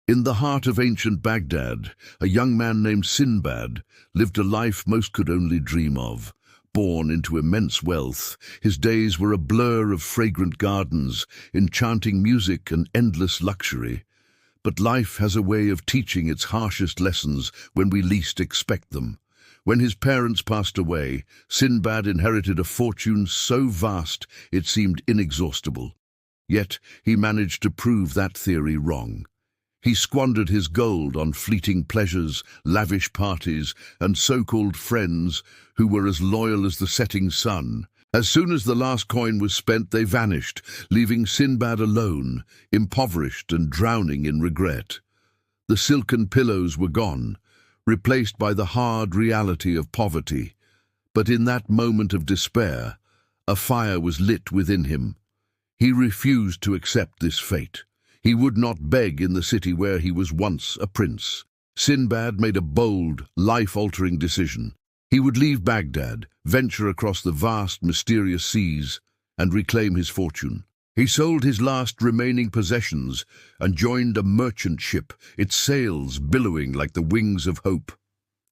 In the heart of ancient Baghdad, a young man named Sinbad lived a life most could only dream of. Born into immense wealth, his days were a blur of fragrant gardens, enchanting music and endless luxury. But life has a way of teaching its harshest lessons when we least expect them. When his parents passed away, Sinbad inherited a fortune so vast it seemed inexhaustible. Yet he managed to prove that theory wrong. He squandered his gold on fleeting pleasures, lavish parties, and so-called friends who were as loyal as the setting sun. As soon as the last coin was spent, they vanished, leaving Sinbad alone, impoverished and drowning in regret. The silken pillows were gone, replaced by the hard reality of poverty. But in that moment of despair, a fire was lit within him. He refused to accept this fate. He would not beg in the city where he was once a prince. Sinbad made a bold, life-altering decision. He would leave Baghdad, venture across the vast, mysterious seas, and reclaim his fortune. He sold his last remaining possessions and joined a merchant ship, its sails billowing like the wings of hope.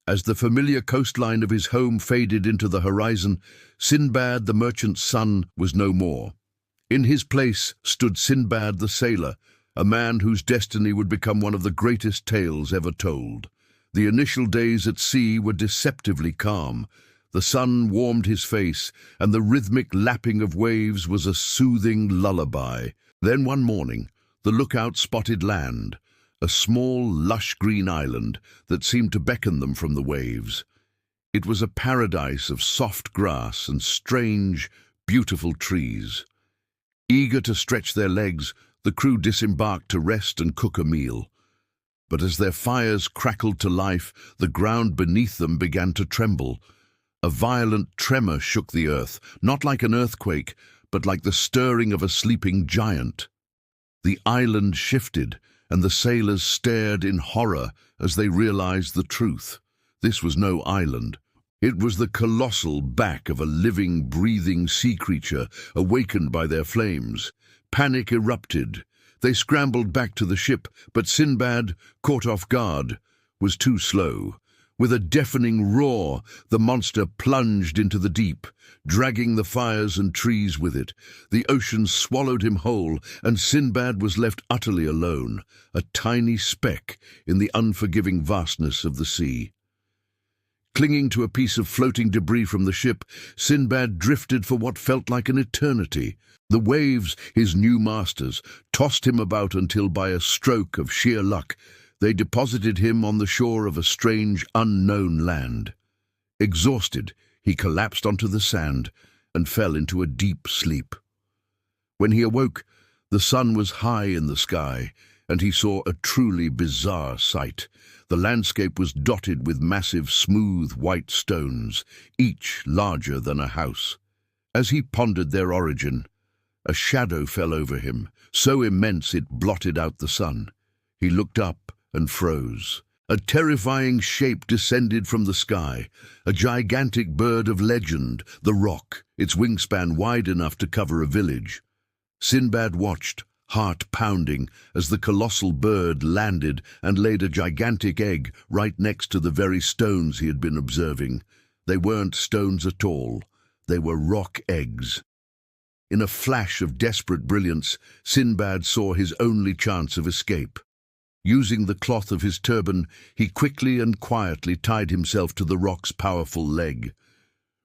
As the familiar coastline of his home faded into the horizon, Sinbad the merchant's son was no more. In his place stood Sinbad the Sailor, a man whose destiny would become one of the greatest tales ever told. The initial days at sea were deceptively calm. The sun warmed his face, and the rhythmic lapping of waves was a soothing lullaby. Then one morning, the lookout spotted land, a small, lush green island that seemed to beckon them from the waves. It was a paradise of soft grass and strange, beautiful trees. Eager to stretch their legs, the crew disembarked to rest and cook a meal. But as their fires crackled to life, the ground beneath them began to tremble. A violent tremor shook the earth, not like an earthquake, but like the stirring of a sleeping giant. The island shifted, and the sailors stared in horror as they realized the truth. This was no island. It was the colossal back of a living, breathing sea creature awakened by their flames. Panic erupted. They scrambled back to the ship, but Sinbad, caught off guard, was too slow. With a deafening roar, the monster plunged into the deep, dragging the fires and trees with it. The ocean swallowed him whole, and Sinbad was left utterly alone, a tiny speck in the unforgiving vastness of the sea. Clinging to a piece of floating debris from the ship, Sinbad drifted for what felt like an eternity. The waves, his new masters, tossed him about until by a stroke of sheer luck, they deposited him on the shore of a strange, unknown land. Exhausted, he collapsed onto the sand and fell into a deep sleep. When he awoke, the sun was high in the sky, and he saw a truly bizarre sight. The landscape was dotted with massive, smooth, white stones, each larger than a house. As he pondered their origin, a shadow fell over him, so immense it blotted out the sun. He looked up and froze. A terrifying shape descended from the sky, a gigantic bird of legend, the Roc, its wingspan wide enough to cover a village. Sinbad watched, heart pounding, as the colossal bird landed and laid a gigantic egg right next to the very stones he had been observing. They weren't stones at all. They were rock eggs. In a flash of desperate brilliance, Sinbad saw his only chance of escape. Using the cloth of his turban, he quickly and quietly tied himself to the Roc's powerful leg.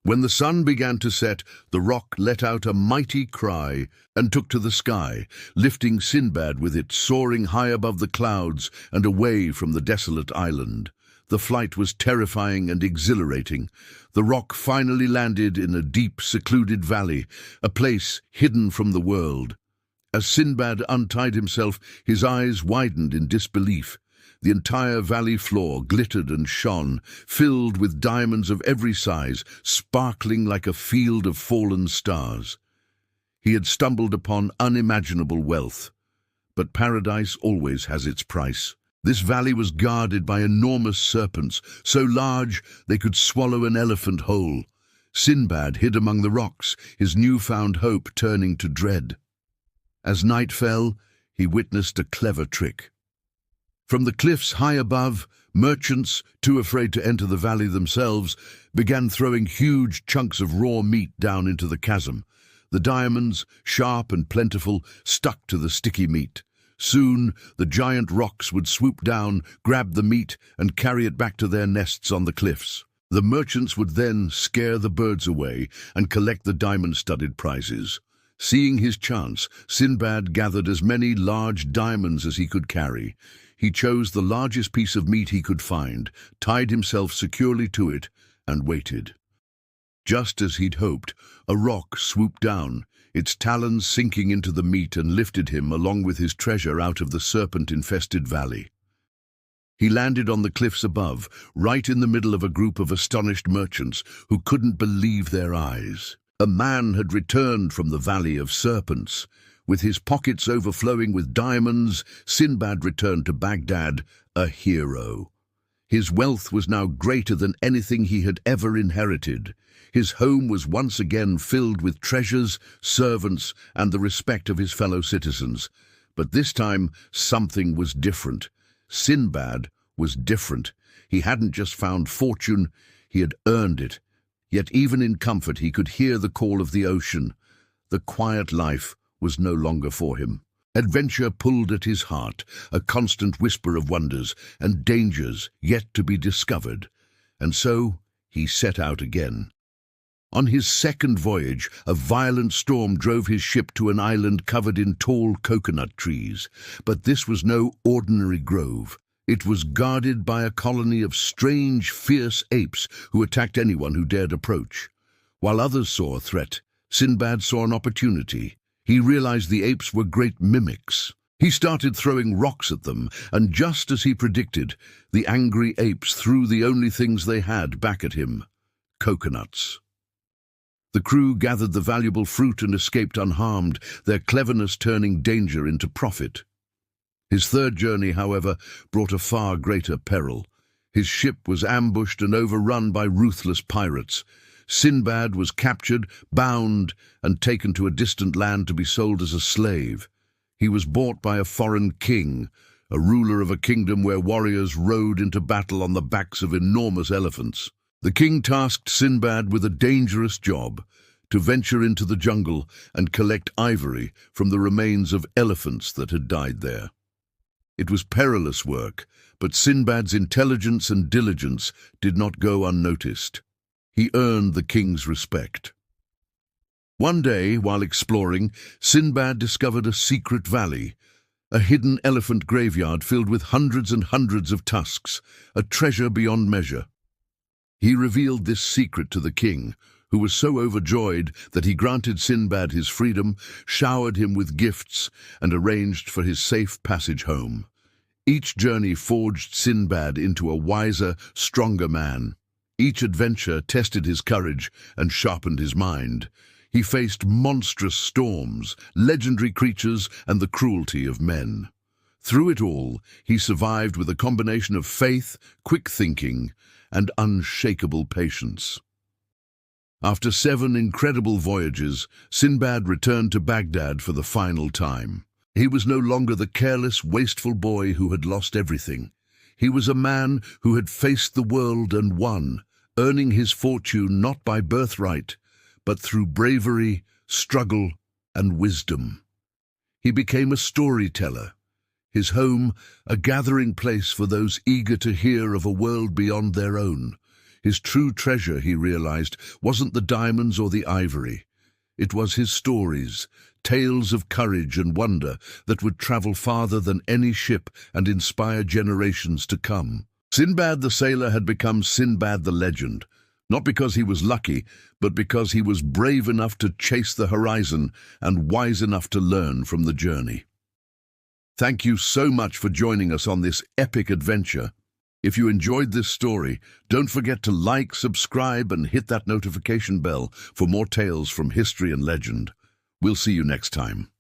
When the sun began to set, the Roc let out a mighty cry and took to the sky, lifting Sinbad with it, soaring high above the clouds and away from the desolate island. The flight was terrifying and exhilarating. The Roc finally landed in a deep, secluded valley, a place hidden from the world. As Sinbad untied himself, his eyes widened in disbelief. The entire valley floor glittered and shone, filled with diamonds of every size, sparkling like a field of fallen stars. He had stumbled upon unimaginable wealth. But paradise always has its price. This valley was guarded by enormous serpents, so large they could swallow an elephant whole. Sinbad hid among the rocks, his newfound hope turning to dread. As night fell, he witnessed a clever trick. From the cliffs high above, merchants, too afraid to enter the valley themselves, began throwing huge chunks of raw meat down into the chasm. The diamonds, sharp and plentiful, stuck to the sticky meat. Soon, the giant Rocs would swoop down, grab the meat, and carry it back to their nests on the cliffs. The merchants would then scare the birds away and collect the diamond-studded prizes. Seeing his chance, Sinbad gathered as many large diamonds as he could carry. He chose the largest piece of meat he could find, tied himself securely to it, and waited. Just as he'd hoped, a roc swooped down, its talons sinking into the meat, and lifted him along with his treasure out of the serpent-infested valley. He landed on the cliffs above, right in the middle of a group of astonished merchants who couldn't believe their eyes. A man had returned from the Valley of Serpents. With his pockets overflowing with diamonds, Sinbad returned to Baghdad, a hero. His wealth was now greater than anything he had ever inherited. His home was once again filled with treasures, servants, and the respect of his fellow citizens. But this time, something was different. Sinbad was different. He hadn't just found fortune, he had earned it. Yet even in comfort he could hear the call of the ocean. The quiet life was no longer for him. Adventure pulled at his heart, a constant whisper of wonders and dangers yet to be discovered. And so he set out again. On his second voyage, a violent storm drove his ship to an island covered in tall coconut trees. But this was no ordinary grove. It was guarded by a colony of strange, fierce apes who attacked anyone who dared approach. While others saw a threat, Sinbad saw an opportunity. He realized the apes were great mimics. He started throwing rocks at them, and just as he predicted, the angry apes threw the only things they had back at him: coconuts. The crew gathered the valuable fruit and escaped unharmed, their cleverness turning danger into profit. His third journey, however, brought a far greater peril. His ship was ambushed and overrun by ruthless pirates. Sinbad was captured, bound, and taken to a distant land to be sold as a slave. He was bought by a foreign king, a ruler of a kingdom where warriors rode into battle on the backs of enormous elephants. The king tasked Sinbad with a dangerous job: to venture into the jungle and collect ivory from the remains of elephants that had died there. It was perilous work, but Sinbad's intelligence and diligence did not go unnoticed. He earned the king's respect. One day, while exploring, Sinbad discovered a secret valley, a hidden elephant graveyard filled with hundreds and hundreds of tusks, a treasure beyond measure. He revealed this secret to the king, who was so overjoyed that he granted Sinbad his freedom, showered him with gifts, and arranged for his safe passage home. Each journey forged Sinbad into a wiser, stronger man. Each adventure tested his courage and sharpened his mind. He faced monstrous storms, legendary creatures, and the cruelty of men. Through it all, he survived with a combination of faith, quick thinking, and unshakable patience. After 7 incredible voyages, Sinbad returned to Baghdad for the final time. He was no longer the careless, wasteful boy who had lost everything. He was a man who had faced the world and won, earning his fortune not by birthright, but through bravery, struggle, and wisdom. He became a storyteller, his home a gathering place for those eager to hear of a world beyond their own. His true treasure, he realized, wasn't the diamonds or the ivory. It was his stories, tales of courage and wonder that would travel farther than any ship and inspire generations to come. Sinbad the Sailor had become Sinbad the Legend, not because he was lucky, but because he was brave enough to chase the horizon and wise enough to learn from the journey. Thank you so much for joining us on this epic adventure. If you enjoyed this story, don't forget to like, subscribe, and hit that notification bell for more tales from history and legend. We'll see you next time.